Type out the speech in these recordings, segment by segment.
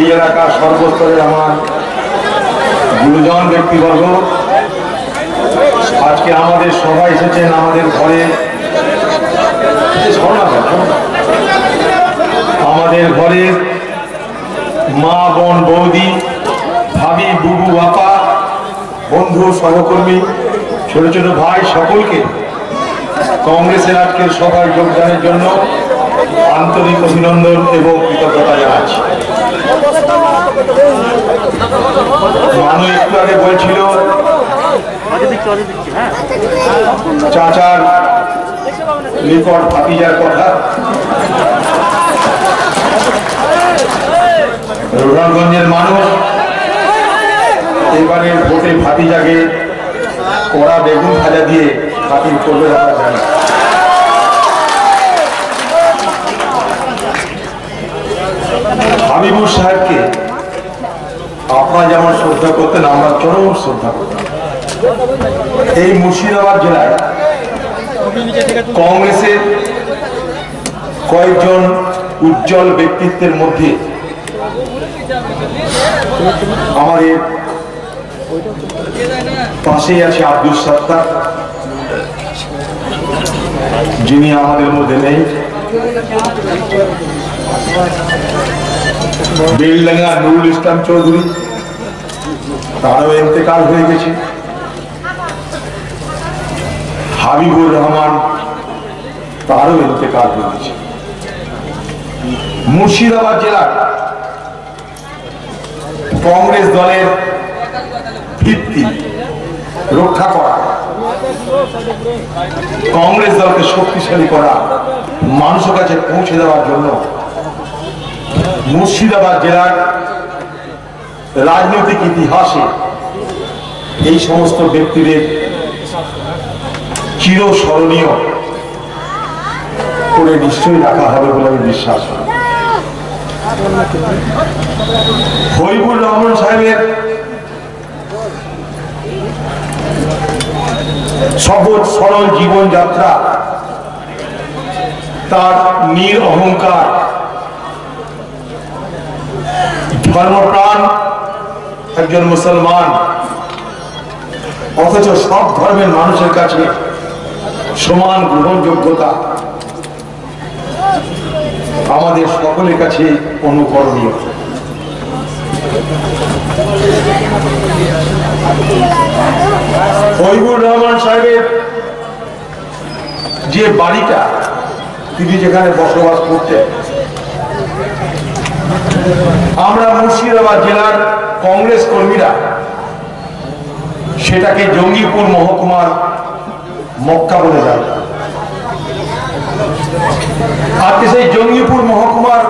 এই এলাকার সর্বস্তরের আমার গুরুজন ব্যক্তিবর্গ, আজকে আমাদের সবাই এসেছেন আমাদের ঘরে, আমাদের ঘরের মা, বোন, বৌদি, ভাবি, বুবু, বাপা, বন্ধু, সহকর্মী, ছোট ছোট ভাই সকলকে কংগ্রেসের আজকের সভায় যোগদানের জন্য আন্তরিক অভিনন্দন এবং কৃতজ্ঞতা জানাচ্ছি। মানুষ একটু আগে বলছিল চাচার নিকট ভাতিজার কথা। রঘুনাথগঞ্জের মানুষ এবারে ভোটে ভাতিজাকে কড়া বেগুন ভাজা দিয়ে খাতির করবে আমরা জানি। হাবিবুর সাহেবকে আপনারা যেমন শ্রদ্ধা করতেন, আমরা চরম শ্রদ্ধা করতাম। এই মুর্শিদাবাদ জেলায় কংগ্রেসের কয়েকজন উজ্জ্বল ব্যক্তিত্বের মধ্যে আমাদের পাশেই আছে আব্দুল সত্তার, যিনি আমাদের মধ্যে নেই। বেলডাঙ্গা নুরুল ইসলাম চৌধুরী, তারও ইন্তেকাল হয়ে গেছে। হাবিবুর রহমান, তারও ইন্তেকাল হয়ে গেছে। মুর্শিদাবাদ জেলার কংগ্রেস দলের ভিত্তি রক্ষা করা, কংগ্রেস দলকে শক্তিশালী করা, মানুষের কাছে পৌঁছে দেওয়ার জন্য মুর্শিদাবাদ জেলার রাজনৈতিক ইতিহাসে এই সমস্ত ব্যক্তিদের চিরস্মরণীয় করে নিশ্চয়ই রাখা হবে বলে আমি বিশ্বাস করি। হবিবুর রহমান সাহেবের সহজ সরল জীবনযাত্রা, তার নির অহংকার, ধর্মপ্রাণ একজন মুসলমান, অথচ সব ধর্মের মানুষের কাছে সমান গ্রহণযোগ্যতা আমাদের সকলের কাছে অনুকরণীয়। হবিবুর রহমান সাহেবের যে বাড়িটা, তিনি যেখানে বসবাস করতেন, আমরা মুর্শিদাবাদ জেলার কংগ্রেস কর্মীরা সেটাকে জঙ্গিপুর মহকুমার মক্কা বলে জানতাম। আজকে সেই জঙ্গিপুর মহকুমার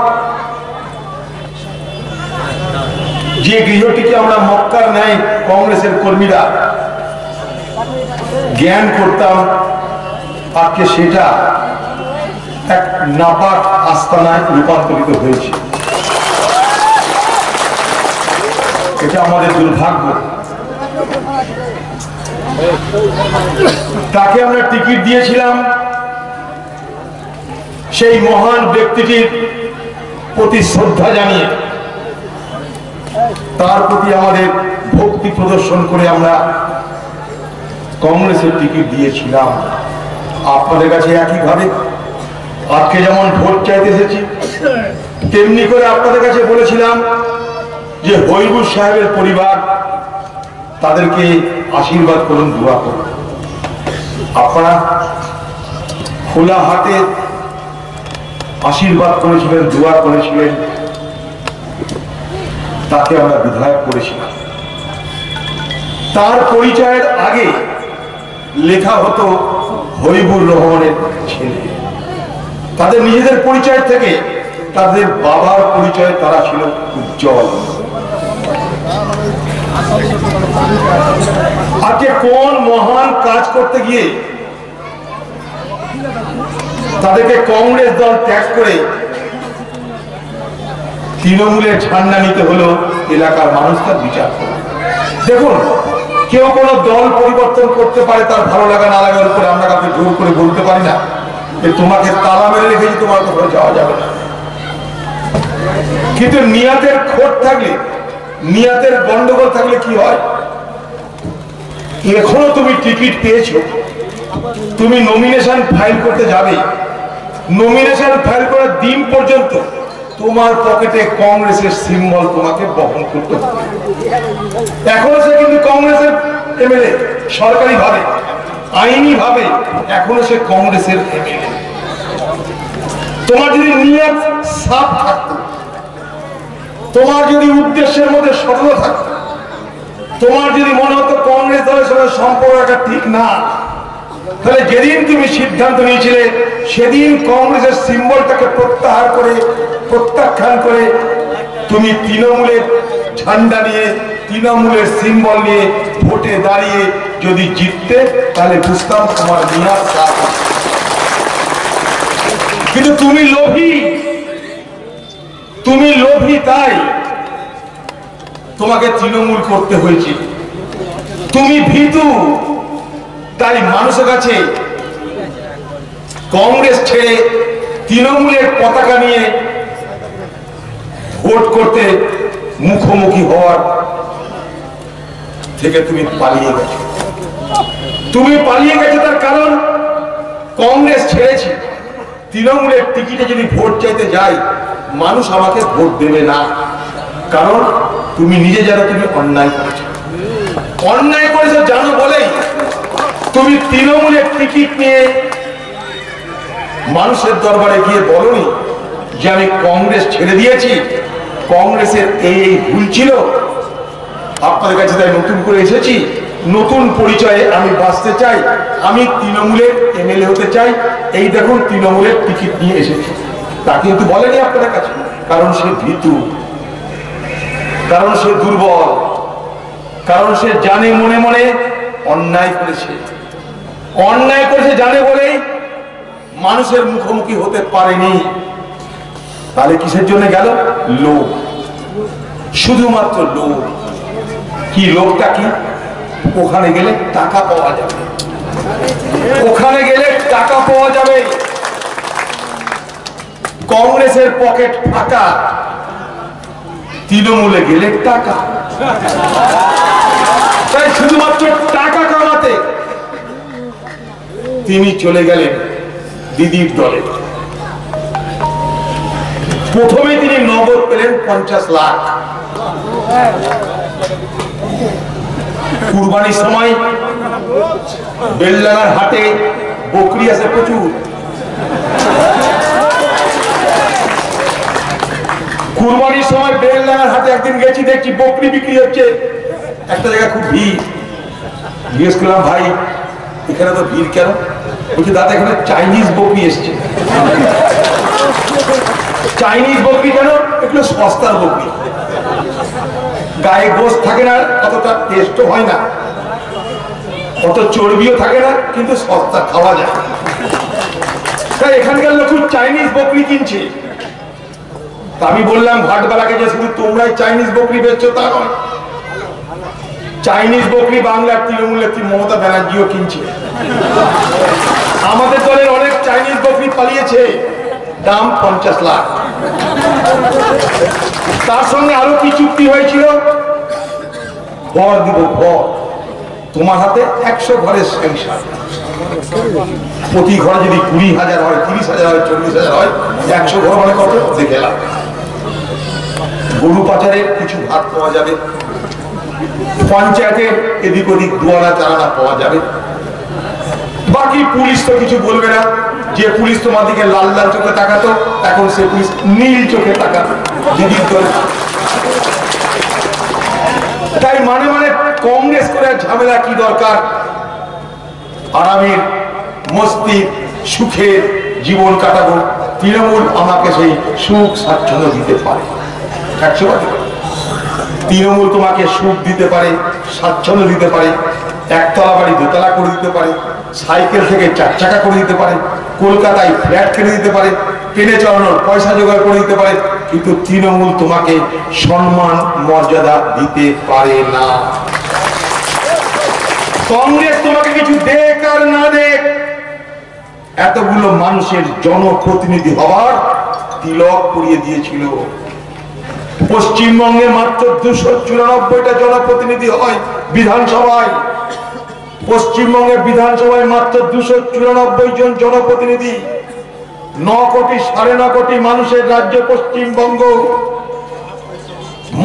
যে গৃহটিকে আমরা মক্কার ন্যায় কংগ্রেসের কর্মীরা জ্ঞান করতাম, আজকে সেটা এক নাপাক আস্তানায় রূপান্তরিত হয়েছে। এটা আমাদের দুর্ভাগ্য। তাকে আমরা টিকিট দিয়েছিলাম সেই মহান ব্যক্তিটির প্রতি শ্রদ্ধা জানিয়ে, তার প্রতি আমাদের ভক্তি প্রদর্শন করে আমরা কংগ্রেসের টিকিট দিয়েছিলাম। আপনাদের কাছে একইভাবে আজকে যেমন ভোট চাইতে এসেছি, তেমনি করে আপনাদের কাছে বলেছিলাম যে হবিবুর সাহেবের পরিবার, তাদেরকে আশীর্বাদ করুন, দোয়া করুন। আপনারা খোলা হাতে আশীর্বাদ করেছিলেন, দোয়া করেছিলেন। তাকে আমরা বিধায়ক করেছিলাম। তার পরিচয়ের আগে লেখা হতো হবিবুর রহমানের ছেলে। তাদের নিজেদের পরিচয় থেকে তাদের বাবার পরিচয় তারা ছিল উজ্জ্বল। আজকে কোন মহান কাজ করতে গিয়ে তাদেরকে কংগ্রেস দল ত্যাগ করে তৃণমূলের ঝান্ডা নিতে হলো, এলাকার মানুষ তার বিচার করে। দেখুন, কেউ কোনো দল পরিবর্তন করতে পারে তার ভালো লাগা না লাগার উপরে। আমরা কাউকে জোর করে বলতে পারি না যে তোমাকে তালা মেরে রেখেছি, তোমার কোথাও যাওয়া যাবে না। কিন্তু নিয়াতের খোট থাকলে, নিয়াতের গন্ডগোল থাকলে কি হয়, এখনো তুমি টিকিট পেয়েছো, তুমি নমিনেশন ফাইল করতে যাবে, নমিনেশন ফাইল করার দিন পর্যন্ত তোমার পকেটে কংগ্রেসের সিম্বল তোমাকে বহন করতে হবে। এখনো সে কিন্তু কংগ্রেসের এমএলএ, সরকারি ভাবে, আইনি ভাবে এখনো সে কংগ্রেসের এমএলএ। তোমার যদি নিয়ত সাফ থাকতো, তোমার যদি উদ্দেশ্যের মধ্যে সরল থাকতো, তোমার যদি মনে হতো কংগ্রেস দলের সঙ্গে সম্পর্কটা ঠিক না, তাহলে যেদিন তুমি সিদ্ধান্ত নিয়েছিলে সেদিন কংগ্রেসের সিম্বলটাকে প্রত্যাখ্যান করে তুমি তৃণমূলের ঝান্ডা নিয়ে, তৃণমূলের সিম্বল নিয়ে ভোটে দাঁড়িয়ে যদি জিততে, তাহলে বুঝতাম তোমার নিয়াত সাফ। কিন্তু তুমি লোভী, তুমি লোভী, তাই তোমাকে তৃণমূল করতে হয়েছে। তুমি ভীতু, তাই মানুষের কাছে কংগ্রেস ছেড়ে তৃণমূলের পতাকা নিয়ে ভোট করতে মুখোমুখি হওয়ার থেকে তুমি পালিয়ে গেছো। তুমি পালিয়ে গেছো তার কারণ কংগ্রেস ছেড়েছে, তৃণমূলের টিকিটে যদি ভোট চাইতে যাই মানুষ আমাকে ভোট দেবে না, কারণ তুমি নিজে জানো তুমি অন্যায় করেছো। অন্যায় করেছো জানো বলেই তুমি তৃণমূলের টিকিট নিয়ে মানুষের দরবারে গিয়ে বলনি যে আমি কংগ্রেস ছেড়ে দিয়েছি, কংগ্রেসের এই ভুল ছিল, আপনাদের কাছে তাই নতুন করে এসেছি, নতুন পরিচয়ে আমি বাঁচতে চাই, আমি তৃণমূলের এমএলএ হতে চাই, এই দেখুন তৃণমূলের টিকিট নিয়ে এসেছি। তা কিন্তু বলেনি আপনাদের কাছে, কারণ সে ভীতু, কারণ সে দুর্বল, কারণ সে জানে মনে মনে অন্যায় করেছে। অন্যায় করেছে জানে বলেই মানুষের মুখোমুখি হতে পারেনি। তাহলে কিসের জন্য গেল? লোভ, শুধুমাত্র লোভ। কি লোভটা কি? ওখানে গেলে টাকা পাওয়া যাবে, ওখানে গেলে টাকা পাওয়া যাবে। কংগ্রেসের পকেট ফাঁকা, তৃণমূলে গেলে টাকা। তাই শুধুমাত্র টাকা কামাতে তিনি চলে গেলেন দিদির দলে। প্রথমে তিনি নগদ পেলেন 50 লাখ। কুরবানির সময় বেলডাঙ্গার হাটে বকরি আছে প্রচুর। কুরবানির সময় বেলডাঙ্গার হাটে একদিন গেছি, দেখছি বকরি বিক্রি হচ্ছে। একটা জায়গা খুব ভিড়। জিজ্ঞেস করলাম, ভাই এখানে তো ভিড় কেন? বলছি দাদা এখানে চাইনিজ বকরি এসছে। চাইনিজ বকরি কেন? এগুলো সস্তার বকরি, গায়ে গোস্ত থাকে না, অতটা টেস্টও হয় না, অত চর্বিও থাকে না, কিন্তু সস্তা, খাওয়া যায়। তাই এখানকার লোক চাইনিজ বকরি কিনছে। আমি বললাম ভাটবালাকে যে শুধু তোমরাই চাইনিজ বকরি বেচছো তা নয়, চাইনিজ বকরি বাংলার তৃণমূল নেত্রী মমতা ব্যানার্জিও কিনছে। আমাদের দলের অনেক চাইনিজ বকরি পালিয়েছে, দাম 50 লাখ। তার সঙ্গে আরো কি চুক্তি হয়েছিল? ঘর দিব, ঘর। তোমার হাতে 100 ঘরের সংসার, প্রতি ঘরে যদি 20,000 হয়, 30,000 হয়, 40,000 হয়, 100 ঘর মানে কত দেখে লাভ। গরু পাচারের কিছু ভাগ পাওয়া যাবে, পঞ্চায়েতের এদিক ওদিক দুয়ারা চারানা পাওয়া যাবে। বাকি পুলিশ তো কিছু বলবে না, যে পুলিশ তোমার দিকে লাল লাল চোখে তাকাতো, এখন সে পুলিশ নীল চোখে তাকাতো দিদির দল। তাই মানে মানে কংগ্রেস করে ঝামেলা কি দরকার? আরামের মস্তি সুখের জীবন কাটাবো, তৃণমূল আমাকে সেই সুখ স্বাচ্ছন্দ্য দিতে পারে। 100 তৃণমূল তোমাকে সুখ দিতে পারে, স্বাচ্ছন্দ্য দিতে পারে, একতলা বাড়ি দোতলা করে দিতে পারে, সাইকেল থেকে 4 চাকা করে দিতে পারে, কলকাতায় ফ্ল্যাট কিনে দিতে পারে, ট্রেনে চালানোর পয়সা জোগাড় করে দিতে পারে, কিন্তু তৃণমূল তোমাকে সম্মান মর্যাদা দিতে পারে না। কংগ্রেস তোমাকে কিছু দেখ আর না দেখ, এতগুলো মানুষের জনপ্রতিনিধি হবার তিলক পরিয়ে দিয়েছিল। পশ্চিমবঙ্গে মাত্র 294টা জনপ্রতিনিধি হয় বিধানসভায়। পশ্চিমবঙ্গের বিধানসভায় মাত্র 294 জন জনপ্রতিনিধি। 9 কোটি 9.5 কোটি মানুষের রাজ্য পশ্চিমবঙ্গ।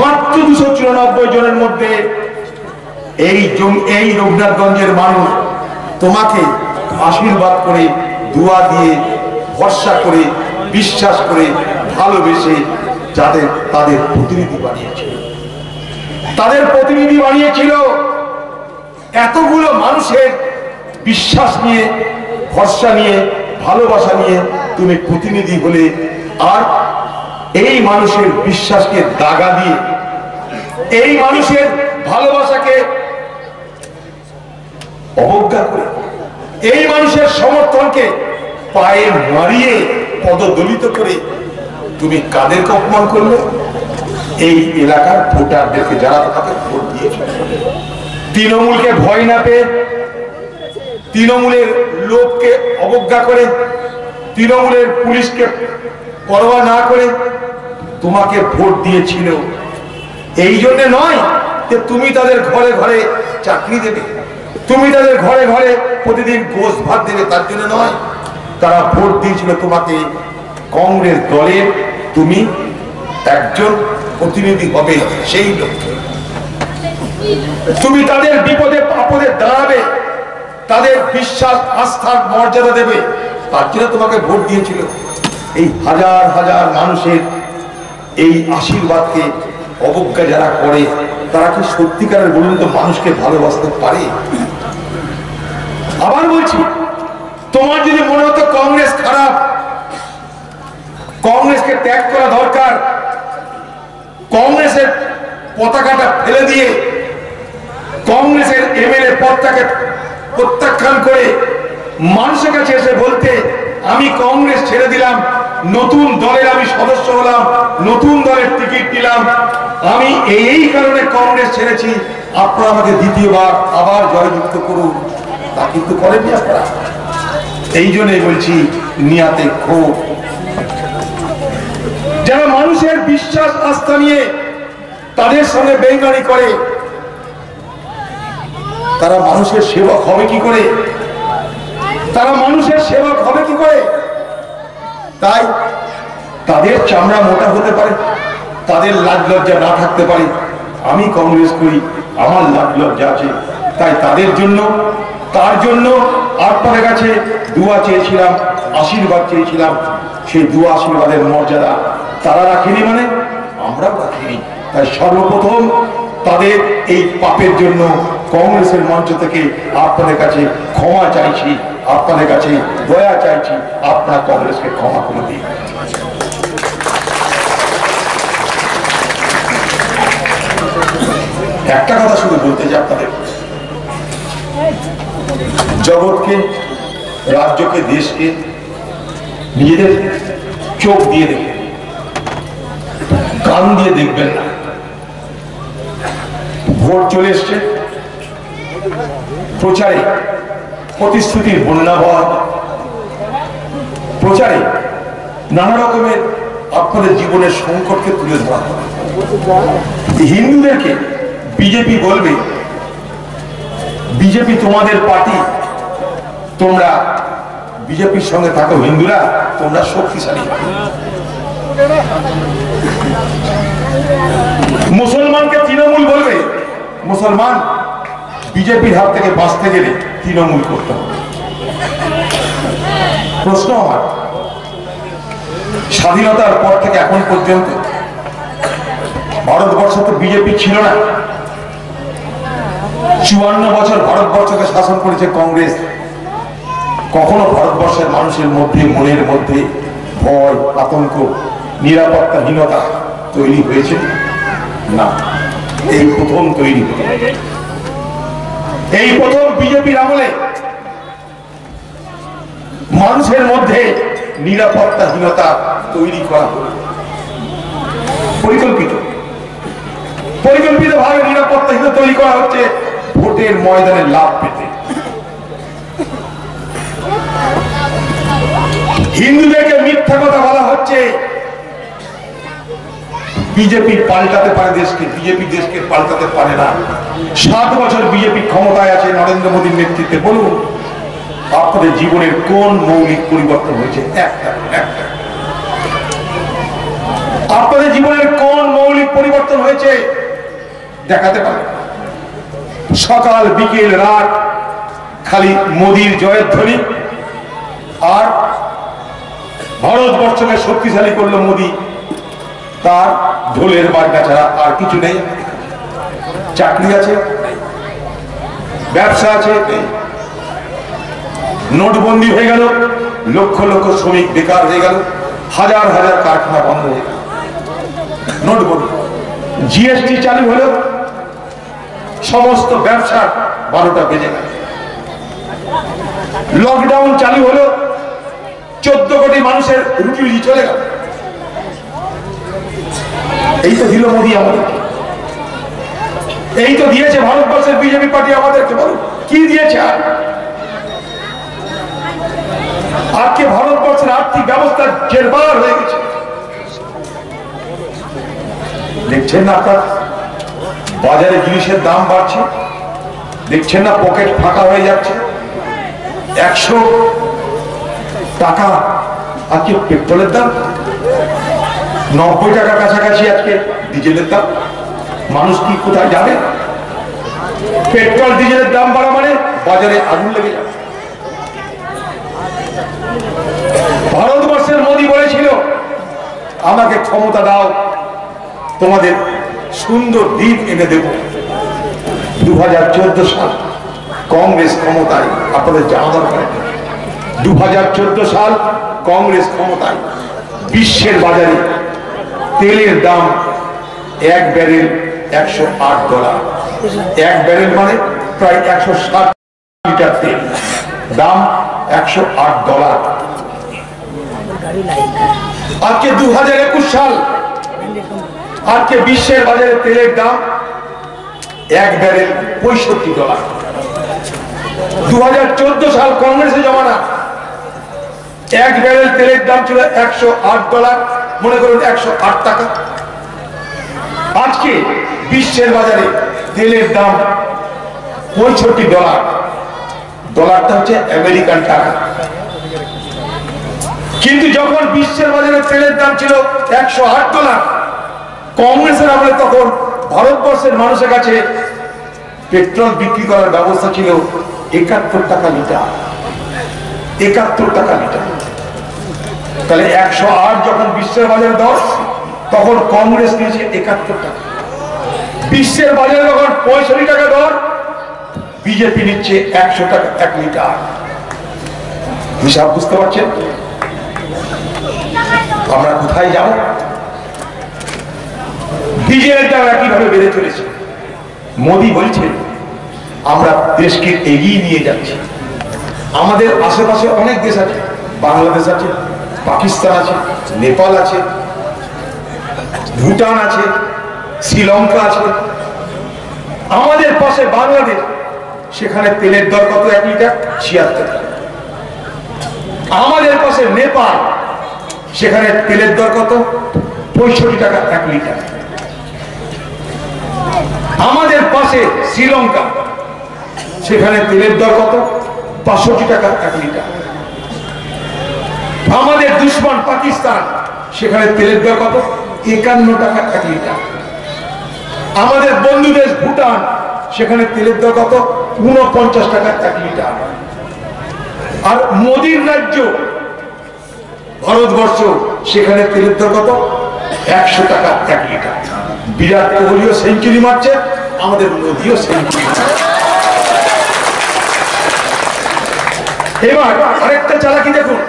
মাত্র 294 জনের মধ্যে এই রঘুনাথগঞ্জের মানুষ তোমাকে আশীর্বাদ করে, দোয়া দিয়ে, ভরসা করে, বিশ্বাস করে, ভালোবেসে তাদের প্রতিনিধি বানিয়েছিল। তাদের প্রতিনিধি বানিয়েছিল। এতগুলো মানুষের বিশ্বাস নিয়ে, ভরসা নিয়ে, ভালোবাসা নিয়ে তুমি প্রতিনিধি হলে, আর এই মানুষের বিশ্বাসকে দাগা দিয়ে, এই মানুষের ভালোবাসাকে অবজ্ঞা করে, এই মানুষের সমর্থনকে পায়ে মারিয়ে পদদলিত করে তুমি কাদেরকে অপমান করলে? এই এলাকার ভোটারদেরকে, যারা তাকে ভোট দিয়েছে। তৃণমূলকে ভয় না পেয়ে, তৃণমূলের লোককে অবজ্ঞা করে, তৃণমূলের পুলিশকে পরোয়া না করে তোমাকে ভোট দিয়েছিল। এই জন্য নয় যে তুমি তাদের ঘরে ঘরে চাকরি দেবে, তুমি তাদের ঘরে ঘরে প্রতিদিন গোশ ভাত দেবে, তার জন্য নয়। তারা ভোট দিয়েছিল তোমাকে, কংগ্রেস দলের তুমি একজন প্রতিনিধি হবে, সেই লক্ষ্যে তুমি তাদের বিপদে আপদে দাঁড়াবে, তাদের বিশ্বাস আস্থার মর্যাদা দেবে, তার জন্য তোমাকে ভোট দিয়েছিল। এই হাজার হাজার মানুষের এই আশীর্বাদকে অবজ্ঞা যারা করে, তারা কি সত্যিকারের বলুন তো মানুষকে ভালোবাসতে পারে? আবার বলছি, তোমার যদি মনে হতো কংগ্রেস খারাপ, কংগ্রেসকে ত্যাগ করা দরকার, কংগ্রেসের পতাকাটা ফেলে দিয়ে কংগ্রেসের এমএলএ পদটাকে প্রত্যাখ্যান করে মানুষের কাছে এসে বলতে, আমি কংগ্রেস ছেড়ে দিলাম, নতুন দলের আমি সদস্য হলাম, নতুন দলের টিকিট নিলাম, আমি এই কারণে কংগ্রেস ছেড়েছি, আপনারা আমাকে দ্বিতীয়বার আবার জয়যুক্ত করুন, তা কিন্তু করেননি আপনারা। এই জন্যই বলছি, নিয়াতে ক্ষোভ। যারা মানুষের বিশ্বাস আস্থা নিয়ে তাদের সঙ্গে বেইমানি করে, তারা মানুষের সেবক হবে কি করে? তারা মানুষের সেবক হবে কি করে? তাই তাদের চামড়া মোটা হতে পারে, তাদের লাজ লজ্জা না থাকতে পারে। আমি কংগ্রেস করি, আমার লাজ লজ্জা আছে, তাই তাদের জন্য, তার জন্য আপনাদের কাছে দোয়া চেয়েছিলাম, আশীর্বাদ চেয়েছিলাম। সেই দোয়া আশীর্বাদের মর্যাদা তারা রাখেনি, মানে আমরাও রাখিনি। তাই সর্বপ্রথম তাদের এই পাপের জন্য কংগ্রেসের মঞ্চ থেকে আপনাদের কাছে ক্ষমা চাইছি, আপনাদের কাছে দয়া চাইছি, আপনারা কংগ্রেসকে ক্ষমা করে দিন। একটা কথা শুধু বলতে চাই আপনাদের, জগৎকে, রাজ্যকে, দেশকে নিজেদের চোখ দিয়ে দেখবেন, কান দিয়ে দেখবেন না। ভোট চলে এসছে, প্রচারে প্রতিশ্রুতির বন্যা হওয়া, প্রচারে নানা রকমের আপনাদের জীবনের সংকটকে তুলে ধরা হবে। হিন্দুদেরকে বিজেপি বলবে, বিজেপি তোমাদের পার্টি, তোমরা বিজেপির সঙ্গে থাকো, হিন্দুরা তোমরা শক্তিশালী। মুসলমানকে তৃণমূল বলবে, মুসলমান বিজেপির হাত থেকে বাঁচতে গেলে তৃণমূল করতে হবে। প্রশ্ন আমার, স্বাধীনতার পর থেকে এখন পর্যন্ত ভারতবর্ষে তো বিজেপি ছিল না। 54 বছর ভারতবর্ষকে শাসন করেছে কংগ্রেস। কখনো ভারতবর্ষের মানুষের মধ্যে, মনের মধ্যে ভয়, আতঙ্ক, নিরাপত্তাহীনতা তৈরি হয়েছে না? এই প্রথম তৈরি হলো, এই প্রথম বিজেপির আমলে মানুষের মধ্যে নিরাপত্তাহীনতা তৈরি করা হলো। পরিকল্পিত ভাবে নিরাপত্তাহীনতা তৈরি করা হচ্ছে ভোটের ময়দানে লাভ পেতে। হিন্দুদেরকে মিথ্যা কথা বলা হচ্ছে, বিজেপি পাল্টাতে পারে দেশকে, বিজেপি দেশকে পাল্টাতে পারে না। 7 বছর বিজেপি ক্ষমতায় আছে নরেন্দ্র মোদীর নেতৃত্বে। বলুন আপনাদের জীবনের কোন মৌলিক পরিবর্তন হয়েছে? একটা একটা আপনাদের জীবনের কোন মৌলিক পরিবর্তন হয়েছে দেখাতে পারে? সকাল বিকেল রাত খালি মোদীর জয়ের ধ্বনি, আর ভারতবর্ষকে শক্তিশালী করলো মোদী, তার ঢোলের বাজনা ছাড়া আর কিছু নেই। চাকরি আছে, ব্যবসা আছে, নোটবন্দি হয়ে গেল, লক্ষ লক্ষ শ্রমিক বেকার হয়ে গেল, হাজার হাজার কারখানা বন্ধ হয়ে গেল। নোটবন্দি, জিএসটি চালু হলো, সমস্ত ব্যবসার 12টা বেজে গেল। লকডাউন চালু হলো, 14 কোটি মানুষের রুটি রুজি চলে গেল। এই তো দিল মোদী আমাদেরকে, এই তো দিয়েছে ভারতবর্ষের বিজেপি পার্টি আমাদেরকে। বলুন কি দিয়েছে? আজকে ভারতবর্ষের আর্থিক ব্যবস্থা জেরবার হয়ে গেছে। দেখছেন না আপনার বাজারে জিনিসের দাম বাড়ছে? দেখছেন না পকেট ফাঁকা হয়ে যাচ্ছে? 100 টাকা আজকে পেট্রোলের দাম, 90 টাকা কাছাকাছি আজকে ডিজেলের দাম। মানুষ কি কোথায় যাবে? পেট্রোল ডিজেলের দাম বাড়া মানে বাজারে আগুন লেগে যাবে। ভারতবর্ষের মোদী বলেছিল আমাকে ক্ষমতা দাও, তোমাদের সুন্দর দিন এনে দেব। 2014 সাল কংগ্রেস ক্ষমতায়, আপনাদের জানা দরকার। 2014 সাল কংগ্রেস ক্ষমতায়, বিশ্বের বাজারে তেলের দাম 1 ব্যারেল $108। 1 ব্যারেল মানে প্রায় 160 লিটার তেল, দাম $108। আজকে 2021 সাল, আজকে বিশ্বের বাজারে তেলের দাম 1 ব্যারেল $65। 2014 সাল কংগ্রেসের জমানা 1 ব্যারেল তেলের দাম ছিল $108, মনে করুন 108 টাকা। আজকে বিশ্বের বাজারে তেলের দাম $65। ডলারটা হচ্ছে আমেরিকান টাকা। কিন্তু যখন বিশ্বের বাজারে তেলের দাম ছিল $108 কংগ্রেসের আমলে, তখন ভারতবর্ষের মানুষের কাছে পেট্রোল বিক্রি করার ব্যবস্থা ছিল 71 টাকা লিটার। 71 টাকা লিটার। তাহলে 108 যখন বিশ্বের বাজারে দর, তখন কংগ্রেস নিয়েছে 71 টাকা। বিশ্বের বাজারে যখন 65 টাকা দর, বিজেপি নিচ্ছে 100 টাকা 1 লিটার। হিসাব বুঝতে পারছেন আমরা কোথায় যাব? ডিজেলের দাম একইভাবে বেড়ে চলেছে। মোদী বলছে আমরা দেশকে এগিয়ে নিয়ে যাচ্ছি। আমাদের আশেপাশে অনেক দেশ আছে, বাংলাদেশ আছে, পাকিস্তান আছে, নেপাল আছে, ভুটান আছে, শ্রীলঙ্কা আছে। আমাদের পাশে বাংলাদেশ, সেখানে তেলের দর কত? 1 লিটার 76 টাকা। আমাদের পাশে নেপাল, সেখানে তেলের দর কত? 65 টাকা 1 লিটার। আমাদের পাশে শ্রীলঙ্কা, সেখানে তেলের দর কত? 65 টাকা 1 লিটার। আমাদের দুশ্মন পাকিস্তান, সেখানে তেলের দর কত? 51 টাকা 1 লিটার। আমাদের বন্ধু দেশ ভুটান, সেখানে তেলের দর কত? 49 টাকা 1 লিটার। আর মোদীর রাজ্য ভারতবর্ষ, সেখানে তেলের দর কত? 100 টাকা 1 লিটার। বিরাট কোহলিও সেঞ্চুরি মারছে, আমাদের মোদীও সেঞ্চুরি মারছে। এবার আরেকটা চালাকি দেখুন,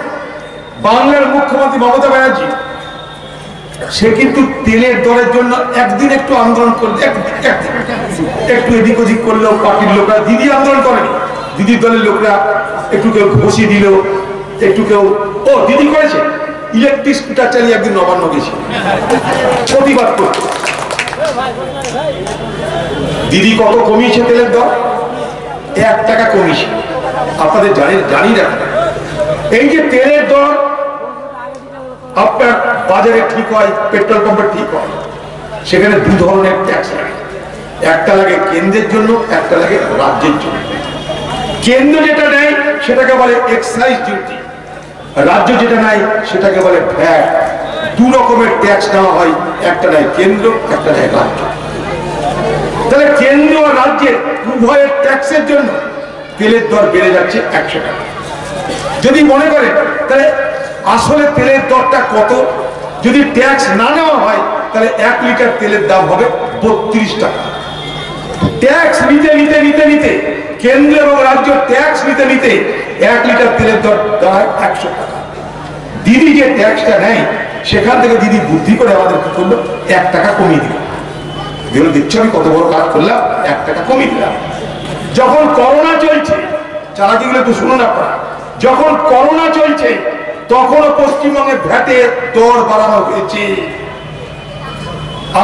বাংলার মুখ্যমন্ত্রী মমতা ব্যানার্জি, সে কিন্তু তেলের দরের জন্য একদিন একটু আন্দোলন করলো, একটু এদিক ওদিক করলো। পার্টির লোকরা, দিদি আন্দোলন করেনি, দিদির দলের লোকরা একটু কেউ ঘষি দিল, একটু কেউ দিদি করেছে। ইলেকট্রিক স্কুটার চালিয়ে একদিন নবান্ন গেছে প্রতিবাদ করতে। দিদি কত কমিয়েছে তেলের দর? 1 টাকা কমিয়েছে। আপনাদের জানি না, এই যে তেলের দর আপনার বাজারে ঠিক হয়, পেট্রোল পাম্পে ঠিক হয়, সেখানে দু ধরনের ট্যাক্স লাগে, একটা লাগে কেন্দ্রের জন্য, একটা লাগে রাজ্যের জন্য। কেন্দ্র যেটা নেয় সেটাকে বলে এক্সাইজ ডিউটি, রাজ্য যেটা নেয় সেটাকে বলে ভ্যাট। দু রকমের ট্যাক্স নেওয়া হয়, একটা নেয় কেন্দ্র, একটা নেয় রাজ্য। তাহলে কেন্দ্র আর রাজ্যের উভয়ের ট্যাক্সের জন্য তেলের দর বেড়ে যাচ্ছে 100 টাকা। যদি মনে করেন তাহলে আসলে তেলের দরটা কত, যদি ট্যাক্স না নেওয়া হয় তাহলে 1 লিটার তেলের দাম হবে 32 টাকা। ট্যাক্স নিতে নিতে নিতে নিতে কেন্দ্র এবং রাজ্য ট্যাক্স নিতে নিতে 1 লিটার তেলের দর দাঁড়ায় 100 টাকা। দিদি যে ট্যাক্সটা নেয় সেখান থেকে দিদি বুদ্ধি করে আমাদের কি করলো, 1 টাকা কমিয়ে দিল। দেখছো আমি কত বড় কাজ করলাম, 1 টাকা কমিয়ে দিলাম। যখন করোনা চলছে, চালাকিগুলো একটু শুনুন আপনারা, যখন করোনা চলছে তখনও পশ্চিমবঙ্গে ভ্যাটের দর বাড়ানো হয়েছে।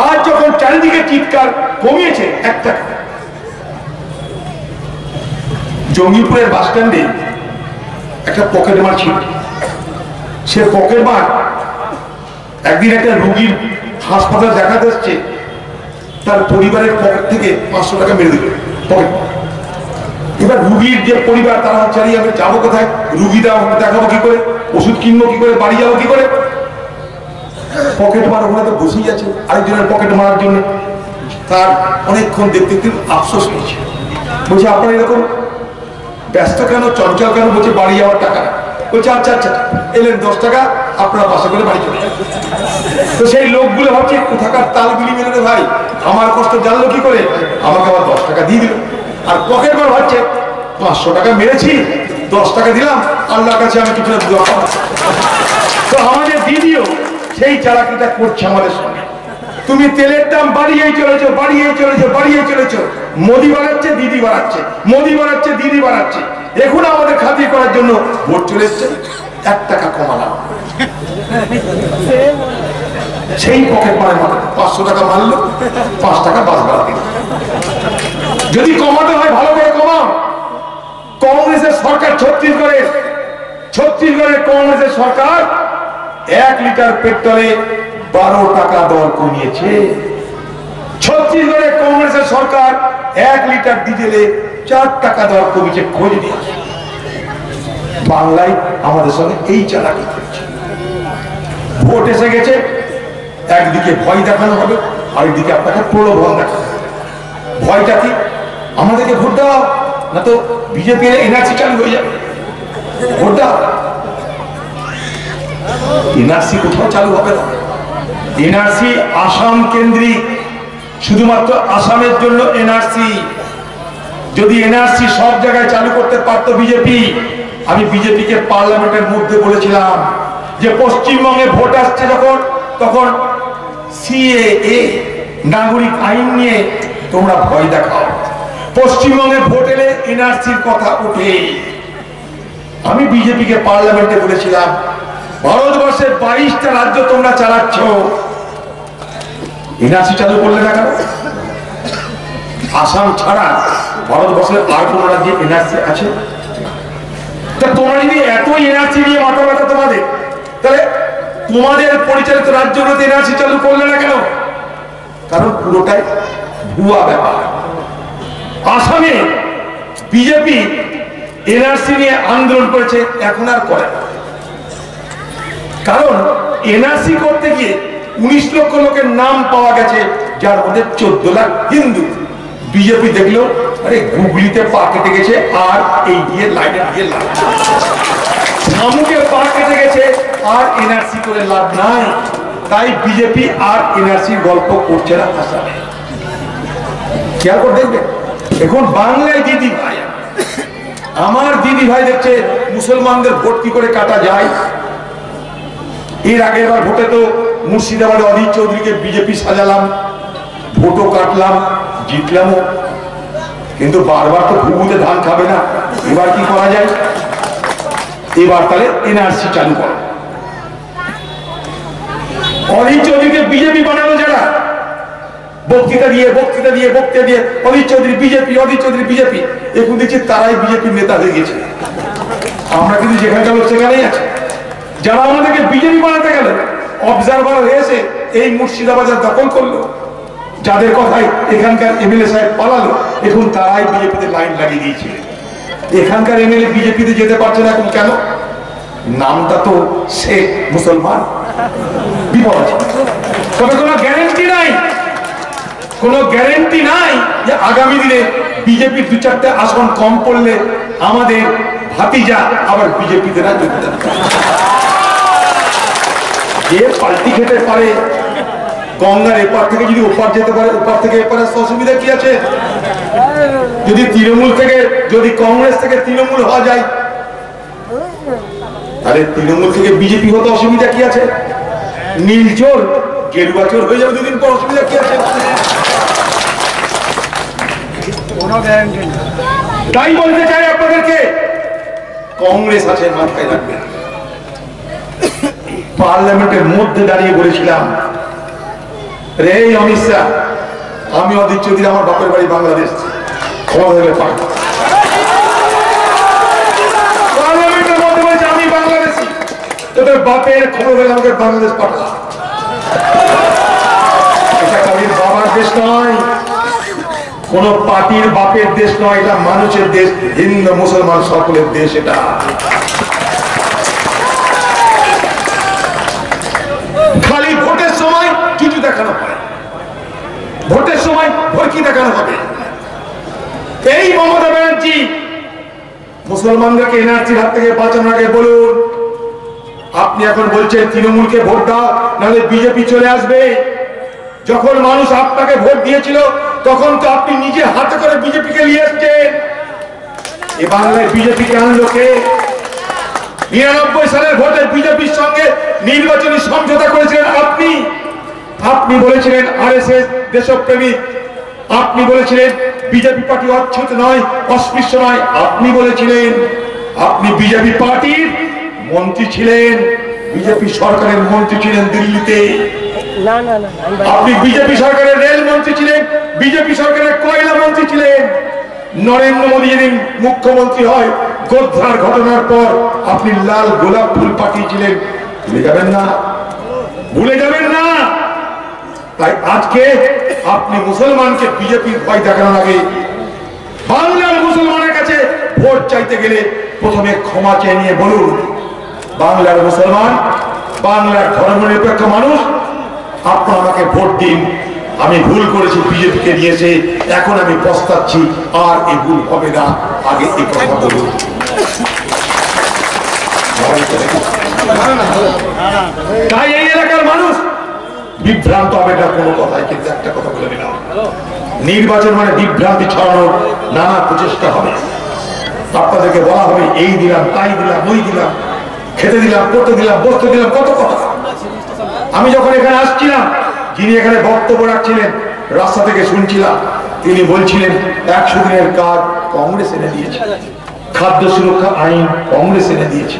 আজ যখন চারিদিকে চিৎকার, কমিয়েছে 1 টাকা। জঙ্গিপুরের বাস স্ট্যান্ডে একটা পকেট মার ছিল, সে পকেট মার একদিন একটা রুগীর হাসপাতাল দেখাতে এসছে, তার পরিবারের পকেট থেকে 500 টাকা মেরে দিল পকেট মার। এবার রুগীর যে পরিবার তারা হচ্ছে আমি যাবো কোথায়, রুগী দেখাবো কি করে, ওষুধ কিনবো কি করে, বাড়ি যাবো কি করে, পকেট মার ওখানে তো বসেই আছে আরেকজনের পকেট মারার জন্য। তার অনেকক্ষণ দেখতে দেখতে আফসোস হয়েছে, বলছে আপনারা এরকম ব্যস্ত কেন, চঞ্চল কেন, বলছে বাড়ি যাওয়ার টাকা। বলছে আচ্ছা আচ্ছা এলেন 10 টাকা, আপনারা বাসা করে বাড়ি চলে যান। তো সেই লোকগুলো ভাবছে কোথাকার তাল বিলি মেরে রে ভাই, আমার কষ্ট জানলো কি করে, আমাকে আবার 10 টাকা দিয়ে দিল। আর পকেট মার ভাবছে 500 টাকা মেরেছি, 10 টাকা দিলাম, আল্লাহর কাছে আমি কিছু দোয়া করব। তো আমাদের দিদিও সেই চালাকিটা করছে আমাদের সঙ্গে। তুমি তেলের দাম বাড়িয়েই চলেছো, বাড়িয়েই চলেছো, বাড়িয়ে চলেছো। মোদি বাড়াচ্ছে, দিদি বাড়াচ্ছে, মোদি বাড়াচ্ছে, দিদি বাড়াচ্ছে। এখন আমাদের খাতির করার জন্য ভোট চলে এসছে, 1 টাকা কমালাম। সেই পকেট মারে 500 টাকা মারলো, 5 টাকা বাস ভাড়া দিল। যদি কমাতে হয় ভালো করে কমাও। কংগ্রেসের সরকার ছত্তিশগড়ের কংগ্রেসের সরকার 1 লিটার পেট্রোলে 12 টাকা দর কমিয়েছে। ছত্তিশগড়ের কংগ্রেসের সরকার 1 লিটার ডিজেলে 4 টাকা দর কমিয়েছে, খোঁজ নিয়ে। বাংলায় আমাদের সঙ্গে এই চালাকি করছে। ভোট এসে গেছে, একদিকে ভয় দেখানো হবে, আরেকদিকে আপনাকে প্রলোভন দেখানো হবে। ভয়টা কি, আমাদেরকে ভোট দাও না তো বিজেপি এনআরসি চালু হয়ে যাবে, ভোট দাও। এনআরসি কোথাও চালু হবে না। এনআরসি আসাম কেন্দ্রিক, শুধুমাত্র আসামের জন্য এনআরসি। যদি এনআরসি সব জায়গায় চালু করতে পারতো বিজেপি, আমি বিজেপিকে পার্লামেন্টের মধ্যে বলেছিলাম যে পশ্চিমবঙ্গে ভোট আসছে যখন, তখন সিএএ নাগরিক আইন নিয়ে তোমরা ভয় দেখাও। পশ্চিমবঙ্গে ভোট এলে এনআরসির কথা ওঠে। আমি বিজেপিকে পার্লামেন্টে বলেছিলাম ভারতবর্ষের 22টা রাজ্য তোমরা চালাচ্ছ, এনআরসি চালু করলে না কেন? আসাম ছাড়া ভারতবর্ষের আর কোন রাজ্যে এনআরসি আছে? তা তোমরা যদি এত এনআরসি নিয়ে মাথা ব্যথা তোমাদের, তাহলে তোমাদের পরিচালিত রাজ্যগুলোতে এনআরসি চালু করলে না কেন? কারণ পুরোটাই ভুয়া ব্যাপার। আসামে বিজেপি এনআরসি নিয়ে আন্দোলন করেছে, এখন আর করে না। কারণ এনআরসি করতে গিয়ে 19 লক্ষ লোকের নাম পাওয়া গেছে, যার মধ্যে 14 লাখ হিন্দু। বিজেপি দেখলো আরে গুগলিতে পা কেটে গেছে, আর এই দিয়ে লাইনে দিয়ে লাভ, শামুকে পা কেটে গেছে, আর এনআরসি করে লাভ নাই। তাই বিজেপি আর এনআরসির গল্প করছে না আসামে। খেয়াল করে দেখবে, এখন বাংলায় দিদি ভাই, আমার দিদি ভাই দেখছে মুসলমানদের ভোট কি করে কাটা যায়। এর আগের বার ভোটে তো মুর্শিদাবাদে অধীর চৌধুরীকে বিজেপি সাজালাম, ভোটও কাটলাম, জিতলামও। কিন্তু বারবার তো ঘুঘুতে ধান খাবে না, এবার কি করা যায়? এবার তাহলে এনআরসি চালু করো। অধীর চৌধুরীকে বিজেপি বানানো যারা, বক্তৃতা দিয়ে অধীর চৌধুরী বিজেপি, অধীর চৌধুরী বিজেপি, এখন দেখছি তারাই বিজেপির নেতা হয়ে গেছে। আমরা কিন্তু যেখানে গেল সেখানেই আছে। যারা আমাদেরকে বিজেপি বানাতে গেল, অবজারভার হয়েছে এই মুর্শিদাবাদের দখল করলো, যাদের কথায় এখানকার এমএলএ সাহেব পালালো, এখন তারাই বিজেপিতে লাইন লাগিয়ে দিয়েছে। এখানকার এমএলএ বিজেপিতে যেতে পারছে না, এখন কেন? নামটা তো শেখ মুসলমান। বিপদ আছে, তবে কোনো গ্যারেন্টি নাই, কোনো গ্যারেন্টি নাই যে আগামী দিনে বিজেপির 2-4টে আসন কম পড়লে আমাদের ভাতিজা আবার বিজেপিতে না যোগদান করে। যে পাল্টি খেতে পারে, গঙ্গার এপার থেকে যদি ওপার যেতে পারে, ওপার থেকে এপারে অসুবিধা কি আছে? যদি তৃণমূল থেকে, যদি কংগ্রেস থেকে তৃণমূল হওয়া যায়, তাহলে তৃণমূল থেকে বিজেপি হতে অসুবিধা কি আছে? নীল চোর গেরুয়া চোর হয়ে যাবে দুদিন পর, অসুবিধা কি আছে? তাই বলতে চাই আপনাদেরকে, কংগ্রেস আছে মাথায় রাখবেন। পার্লামেন্টের মধ্যে দাঁড়িয়ে বলেছিলাম, রে অমিত শাহ, আমি অধীর চৌধুরী, আমার বাপের বাড়ি বাংলাদেশ, ক্ষমতা হলে পাঠ। পার্লামেন্টের মধ্যে বলেছে আমি বাংলাদেশি, তোদের বাপের ক্ষমতা হলে আমাকে বাংলাদেশ পাঠা। এটা কারোর বাবার দেশ নয়, কোন পার্টির বাপের দেশ নয়, এটা মানুষের দেশ, হিন্দু মুসলমান সকলের দেশ। এটা খালি ভোটের সময় কিছু দেখানো হয়, ভোটের সময় ভর্তি দেখানো হবে। এই মমতা ব্যানার্জি মুসলমানদেরকে এনআরসির হাত থেকে বাঁচানোর আগে বলুন, আপনি এখন বলছেন তৃণমূলকে ভোট দাও নাহলে বিজেপি চলে আসবে। যখন মানুষ আপনাকে ভোট দিয়েছিল তখন তো আপনি নিজে হাতে করে বিজেপিকে নিয়ে এসছেন। এ বাংলায় বিজেপিকে আনলো কে? 99 সালের ভোটে বিজেপির সঙ্গে নির্বাচনী সমঝোতা করেছিলেন আপনি। আপনি বলেছিলেন আরএসএস দেশপ্রেমী, আপনি বলেছিলেন বিজেপি পার্টি অচ্ছুত নয়, অস্পৃশ্য নয়, আপনি বলেছিলেন। আপনি বিজেপি পার্টির মন্ত্রী ছিলেন, বিজেপি সরকারের মন্ত্রী ছিলেন দিল্লিতে। আপনি বিজেপি সরকারের রেল মন্ত্রী ছিলেন, বিজেপি সরকারের কয়লা মন্ত্রী ছিলেন। নরেন্দ্র মোদী যেদিন মুখ্যমন্ত্রী হয়, গোধ্রার ঘটনার পর আপনি লাল গোলাপ ফুল পাঠিয়েছিলেন, ভুলে যাবেন না, ভুলে যাবেন না। তাই আজকে আপনি মুসলমানকে বিজেপির ভয় দেখানোর আগে বাংলার মুসলমানের কাছে ভোট চাইতে গেলে প্রথমে ক্ষমা চেয়ে নিয়ে বলুন, বাংলার মুসলমান, বাংলার ধর্মনিরপেক্ষ মানুষ, আপনারা আমাকে ভোট দিন, আমি ভুল করেছি বিজেপিকে নিয়েছে, এখন আমি পস্তাচ্ছি, আর এই ভুল হবে না, আগে এই কথা বলুন। তাই এই এলাকার মানুষ বিভ্রান্ত হবে না কোনো কথায়, কিন্তু একটা কথা বলে দিলাম, নির্বাচন মানে বিভ্রান্তি ছড়ানোর নানা প্রচেষ্টা হবে। আপনাদেরকে বলা হবে এই দিলাম, তাই দিলাম, ওই দিলাম, খেতে দিলাম, করতে দিলাম, বসতে দিলাম, কত কথা। আমি যখন এখানে আসছিলাম, যিনি এখানে বক্তব্য রাখছিলেন, রাস্তা থেকে শুনছিলাম, তিনি বলছিলেন 100 দিনের কাজ কংগ্রেস এনে দিয়েছে, খাদ্য সুরক্ষা আইন কংগ্রেস এনে দিয়েছে,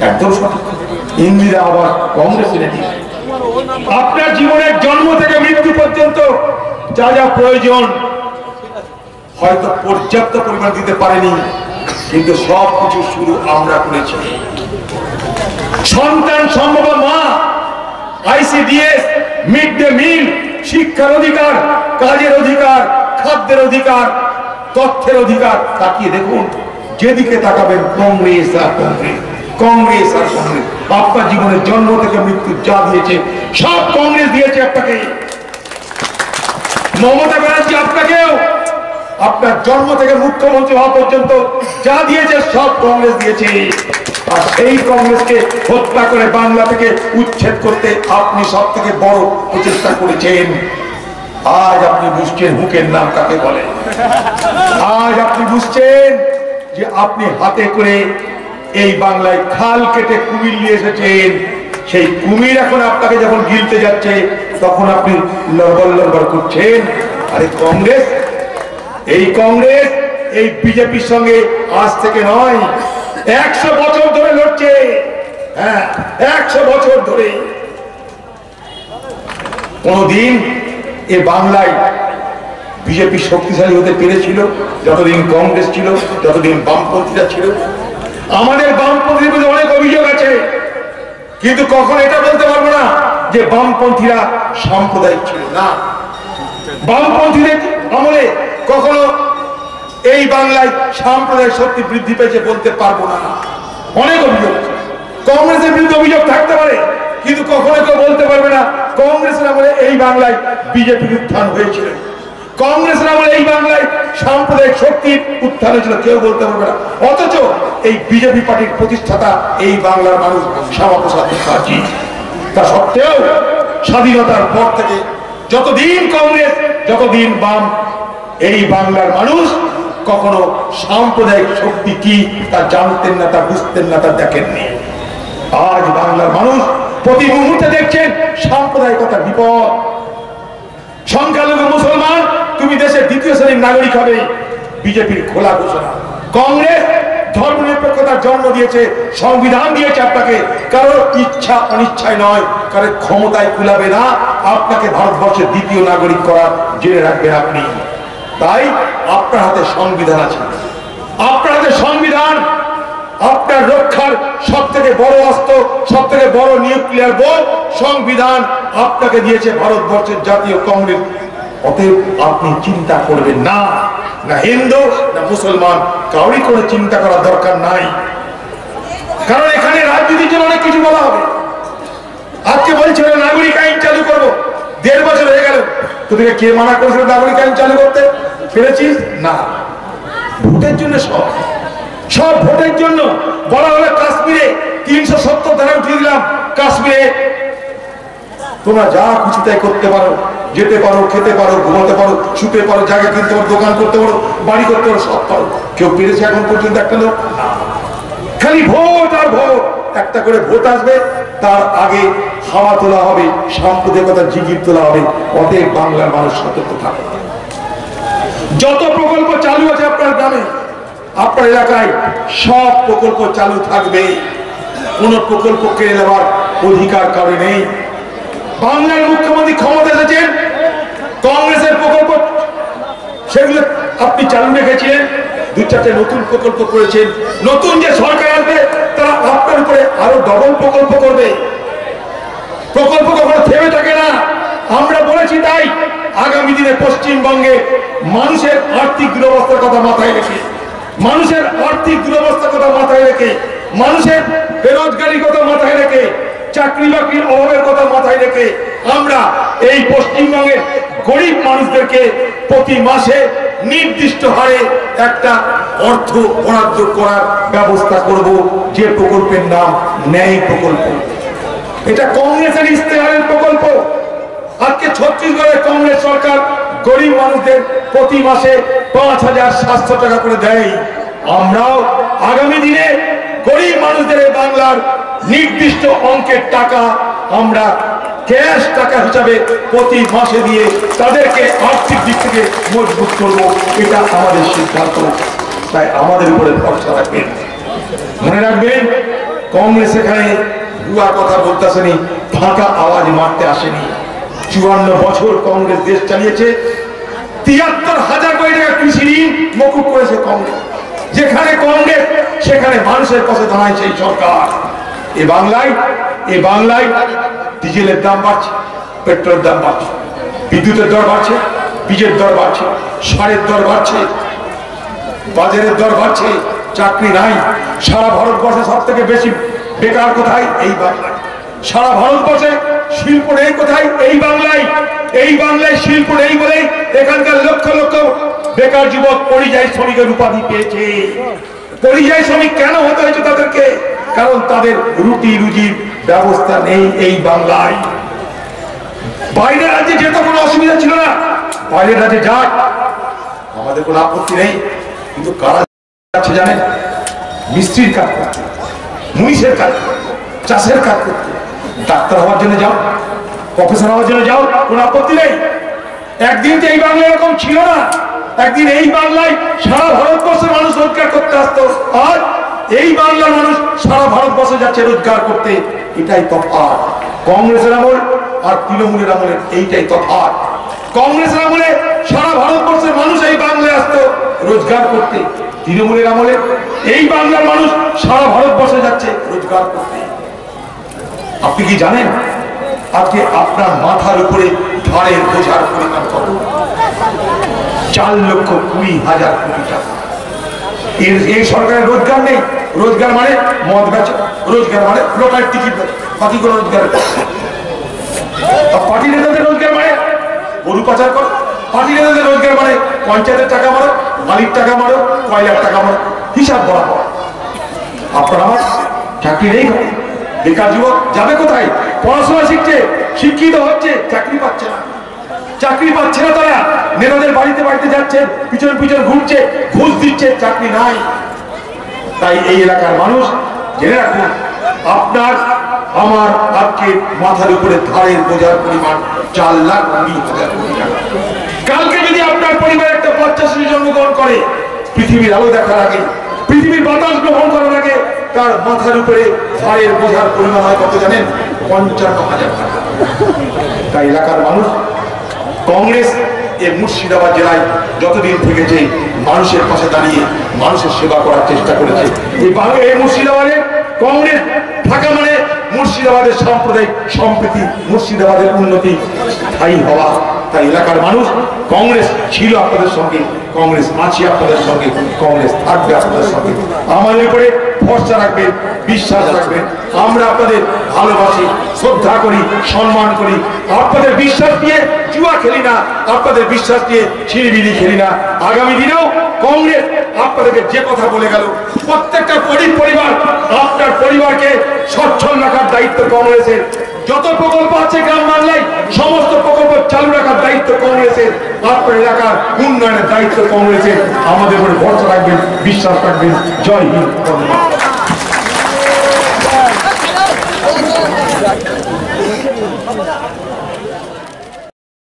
একদম সঠিক, ইন্দিরা আবাস কংগ্রেস এনে দিয়েছে। আপনার জীবনের জন্ম থেকে মৃত্যু পর্যন্ত যা যা প্রয়োজন হয়তো পর্যাপ্ত পরিমাণ দিতে পারেনি, কিন্তু সব কিছু শুরু আমরা করেছি। সন্তান সম্ভব মা, আইসিডিএস, মিড ডে মিল, শিক্ষার অধিকার, কাজের অধিকার, খাদ্যের অধিকার, তথ্যের অধিকার, তাকিয়ে দেখুন, যেদিকে তাকাবেন কংগ্রেস আর কংগ্রেস, কংগ্রেস আর কংগ্রেস। আপনার জীবনের জন্ম থেকে মৃত্যু যা দিয়েছে সব কংগ্রেস দিয়েছে আপনাকে। মমতা ব্যানার্জি আপনাকেও আপনার জন্ম থেকে মুখ্যমন্ত্রী হওয়া পর্যন্ত যা দিয়েছে সব কংগ্রেস দিয়েছে। আর সেই কংগ্রেসকে হত্যা করে বাংলা থেকে উচ্ছেদ করতে আপনি সব থেকে বড় প্রচেষ্টা করেছেন। আজ আপনি বুঝছেন হুকের নাম কাকে বলে। আজ আপনি বুঝছেন যে আপনি হাতে করে এই বাংলায় খাল কেটে কুমির নিয়ে এসেছেন। সেই কুমির এখন আপনাকে যখন গিলতে যাচ্ছে তখন আপনি লড়বড় লড়বড় করছেন। আরে কংগ্রেস, এই কংগ্রেস এই বিজেপির সঙ্গে আজ থেকে নয়, 100 বছর ধরে লড়ছে। হ্যাঁ, 100 বছর ধরে। কোনদিন এ বাংলায় বিজেপি শক্তিশালী হতে পেরেছিল যতদিন কংগ্রেস ছিল, যতদিন বামপন্থীরা ছিল। আমাদের বামপন্থীদের মধ্যে অনেক অভিযোগ আছে, কিন্তু কখন এটা বলতে পারবো না যে বামপন্থীরা সাম্প্রদায়িক ছিল না। বামপন্থীদের আমলে কখনো এই বাংলায় সাম্প্রদায়িক শক্তি বৃদ্ধি পেয়েছে বলতে পারবো না। অনেক অভিযোগ, কংগ্রেসের বিরুদ্ধে অভিযোগ থাকতে পারে, কিন্তু কখনো কেউ বলতে পারবে না কংগ্রেসের আমলে এই বাংলায় বিজেপির উত্থান হয়েছিল, কংগ্রেসের আমলে এই বাংলায় সাম্প্রদায়িক শক্তির উত্থান হয়েছিল, কেউ বলতে পারবে না। অথচ এই বিজেপি পার্টির প্রতিষ্ঠাতা এই বাংলার মানুষ শ্যামাপ্রসাদ মুখার্জি। তা সত্ত্বেও স্বাধীনতার পর থেকে যতদিন কংগ্রেস যতদিন বাম, এই বাংলার মানুষ কখনো সাম্প্রদায়িক শক্তি কি তা জানতেন না, তা বুঝতেন না, তা দেখেননি। আজ বাংলার মানুষ প্রতি মুহূর্তে দেখছেন সাম্প্রদায়িকতার বিপদ। সংখ্যালঘু মুসলমান তুমি দেশের দ্বিতীয় শ্রেণীর নাগরিক হবে, বিজেপির খোলা ঘোষণা। কংগ্রেস ধর্মনিরপেক্ষতার জন্ম দিয়েছে, সংবিধান দিয়েছে আপনাকে, কারো ইচ্ছা অনিচ্ছায় নয়, কারো ক্ষমতায় কুলাবে না আপনাকে ভারতবর্ষের দ্বিতীয় নাগরিক করার, জেনে রাখবেন আপনি। তাই আপনার হাতে সংবিধান আছে, আপনার হাতে সংবিধান আপনার রক্ষার সব থেকে বড় অস্ত্র, সব থেকে বড় নিউক্লিয়ার বোম সংবিধান আপনাকে দিয়েছে ভারতবর্ষের জাতীয় কংগ্রেস। অতএব আপনি চিন্তা করবেন না, না হিন্দু না মুসলমান, কাউরি করে চিন্তা করার দরকার নাই। কারণ এখানে রাজনীতির জন্য অনেক কিছু বলা হবে। আজকে বলছিল নাগরিক আইন চালু করবো, 1.5 বছর হয়ে গেল, তোদেরকে কে মানা করেছিল নাগরিক আইন চালু করতে? পেরেছিস না? ভোটের জন্য সব ভোটের জন্য বলা হলো কাশ্মীরে 370 ধারা উঠিয়ে দিলাম, কাশ্মীরে তোমরা যা কিছু তাই করতে পারো, যেতে পারো, খেতে পারো, ঘুমাতে পারো, শুতে পারো, জায়গা কিনতে পারো, দোকান করতে পারো, বাড়ি করতে পারো, সব পারো। কেউ পেরেছে এখন পর্যন্ত একটা লোক? খালি ভোট আর ভোট, একটা করে ভোট আসবে, তার আগে হাওয়া তোলা হবে, সাম্প্রদায়িকতার জিগির তোলা হবে। অতএব বাংলার মানুষ সতর্ক থাকে। যত প্রকল্প চালু আছে আপনার গ্রামে, আপনার এলাকায়, সব প্রকল্প চালু থাকবে, কোন প্রকল্প কেড়ে নেওয়ার অধিকার কারো নেই। বাংলার মুখ্যমন্ত্রী ক্ষমতা এসেছেন, কংগ্রেসের প্রকল্প সেগুলো আপনি চালু রেখেছিলেন, 2-4টে নতুন প্রকল্প করেছেন। নতুন যে সরকার আসবে তারা আপনার উপরে আরো ডবল প্রকল্প করবে। প্রকল্প কখনো থেমে থাকে না, আমরা বলেছি। তাই আগামী দিনে পশ্চিমবঙ্গে মানুষের আর্থিক দুরবস্থার কথা মাথায় রেখে, মানুষের আর্থিক দুরবস্থার কথা মাথায় রেখে, মানুষের বেরোজগারির কথা মাথায় রেখে, চাকরি বাকরির অভাবের কথা মাথায় রেখে আমরা এই পশ্চিমবঙ্গের গরিব মানুষদেরকে প্রতি মাসে নির্দিষ্ট হারে একটা অর্থ বরাদ্দ করার ব্যবস্থা করব, যে প্রকল্পের নাম ন্যায় প্রকল্প। এটা কংগ্রেসের ইস্তেহারের প্রকল্প। আজকে ছত্তিশগড়ের কংগ্রেস সরকার গরিব মানুষদের প্রতি মাসে 5,700 টাকা করে দেয়। আমরাও আগামী দিনে গরিব মানুষদের বাংলার নির্দিষ্ট অঙ্কের টাকা আমরা ক্যাশ টাকা হিসাবে প্রতি মাসে দিয়ে তাদেরকে আর্থিক দিক থেকে মজবুত করব, এটা আমাদের সিদ্ধান্ত। তাই আমাদের উপরে ভরসা রাখবেন। মনে রাখবেন, কংগ্রেস এখানে ভুয়া কথা বলতে আসেনি, ফাঁকা আওয়াজ মারতে আসেনি। 54 বছর কংগ্রেস দেশ চালিয়েছে, 73,000 কোটি টাকা কৃষি ঋণ মকুব করেছে কংগ্রেস। যেখানে কংগ্রেস সেখানে মানুষের পাশে দাঁড়ায় সেই সরকার। এ বাংলায় ডিজেলের দাম বাড়ছে, পেট্রোলের দাম বাড়ছে, বিদ্যুতের দর বাড়ছে, বীজের দর বাড়ছে, সারের দর বাড়ছে, বাজারের দর বাড়ছে, চাকরি নাই। সারা ভারতবর্ষে সব থেকে বেশি বেকার কোথায়? এই বাংলায়। সারা ভারতবর্ষে শিল্প নেই কোথায়? এই বাংলায়। এই বাংলায় শিল্প নেই বলেই এখানকার লক্ষ লক্ষ বেকার যুবক পরিযায়ী শ্রমিকের উপাধি পেয়েছে। পরিযায়ী শ্রমিক কেন হতে হয়েছে তাদেরকে? কারণ তাদের রুটি রুজির ব্যবস্থা নেই এই বাংলায়। বাইরের রাজ্যে যেতে কোনো অসুবিধা ছিল না, বাইরের রাজ্যে যাক, আমাদের কোনো আপত্তি নেই। কিন্তু কারা আছে জানেন? মিস্ত্রির কাজ করতে, মুনিশের কাজ করতে, চাষের কাজ করতে, ডাক্তার হওয়ার জন্য যাও, প্রফেসর হওয়ার জন্য যাও, কোনো আপত্তি নেই। একদিন তো এই বাংলা এরকম ছিল না। একদিন এই বাংলায় সারা ভারতবর্ষের মানুষ রোজগার করতে আসতো, আর এই বাংলার মানুষ সারা ভারতবর্ষে যাচ্ছে রোজগার করতে। এটাই তফাৎ কংগ্রেসের আমল আর তৃণমূলের আমলের, এইটাই তফাৎ। কংগ্রেসের আমলে সারা ভারতবর্ষের মানুষ এই বাংলায় আসতো রোজগার করতে, তৃণমূলের আমলে এই বাংলার মানুষ সারা ভারতবর্ষে যাচ্ছে রোজগার করতে। আপনি কি জানেন আজকে আপনার মাথার উপরে ঘাড়ের বোঝার পরিমাণ কত? 4,20,000 কোটি টাকা। এই সরকারের রোজগার নেই। রোজগার মানে মদ বেচা, রোজগার মানে লোকাল টিকিট বেচা, বাকি কোনো রোজগার। পার্টি নেতাদের রোজগার মানে গরু পাচার করো, পার্টি নেতাদের রোজগার মানে পঞ্চায়েতের টাকা মারো, মালিক টাকা মারো, কয়লার টাকা মারো, হিসাব বরাবর। আপনার আমার চাকরি নেই, বেকার যুবক যাবে কোথায়? পড়াশোনা শিখছে, শিক্ষিত হচ্ছে, চাকরি পাচ্ছে না। চাকরি পাচ্ছে না তারা নেতাদের বাড়িতে বাড়িতে যাচ্ছেন, পিছন পিছন ঘুরছে, ঘুষ দিচ্ছে, চাকরি নাই। তাই এই এলাকার মানুষ জেনে রাখুন, আপনার আমার আজকে মাথার উপরে ধারের বোঝার পরিমাণ 4,20,000 কোটি টাকা। কালকে যদি আপনার পরিবার একটা বাচ্চা শিশু জন্মগ্রহণ করে, পৃথিবীর আলো দেখার আগে, পৃথিবীর বাতাস গ্রহণ করার আগে তার মাথার উপরে ধারের বোঝার পরিমাণ হয় কত জানেন? 55,000 টাকা। তাই এলাকার মানুষ, কংগ্রেস এই মুর্শিদাবাদ জেলায় যতদিন থেকেছে মানুষের পাশে দাঁড়িয়ে মানুষের সেবা করার চেষ্টা করেছে। এই মুর্শিদাবাদে কংগ্রেস থাকা মানে মুর্শিদাবাদের সাম্প্রদায়িক সম্প্রীতি, মুর্শিদাবাদের উন্নতি স্থায়ী হওয়া। তাই এলাকার মানুষ, কংগ্রেস ছিল আপনাদের সঙ্গে, কংগ্রেস আছে আপনাদের সঙ্গে, কংগ্রেস থাকবে আপনাদের সঙ্গে। আমাদের উপরে ভরসা রাখবেন, বিশ্বাস রাখবেন। আমরা আপনাদের ভালোবাসি, শ্রদ্ধা করি, সম্মান করি। আপনাদের বিশ্বাস দিয়ে জুয়া খেলি না, আপনাদের বিশ্বাস দিয়ে ছিনিমিনি খেলি না। আগামী দিনেও কংগ্রেস আপনাদেরকে যে কথা বলে গেল, প্রত্যেকটা পরিবার, আপনার পরিবারকে সচ্ছল রাখার দায়িত্ব কংগ্রেসের। যত প্রকল্প আছে গ্রাম বাংলায় সমস্ত প্রকল্প চালু রাখার দায়িত্ব কংগ্রেসের। আপনার এলাকার উন্নয়নের দায়িত্ব কংগ্রেসের। আমাদের উপরে ভরসা রাখবেন, বিশ্বাস রাখবেন। জয় হিন্দ।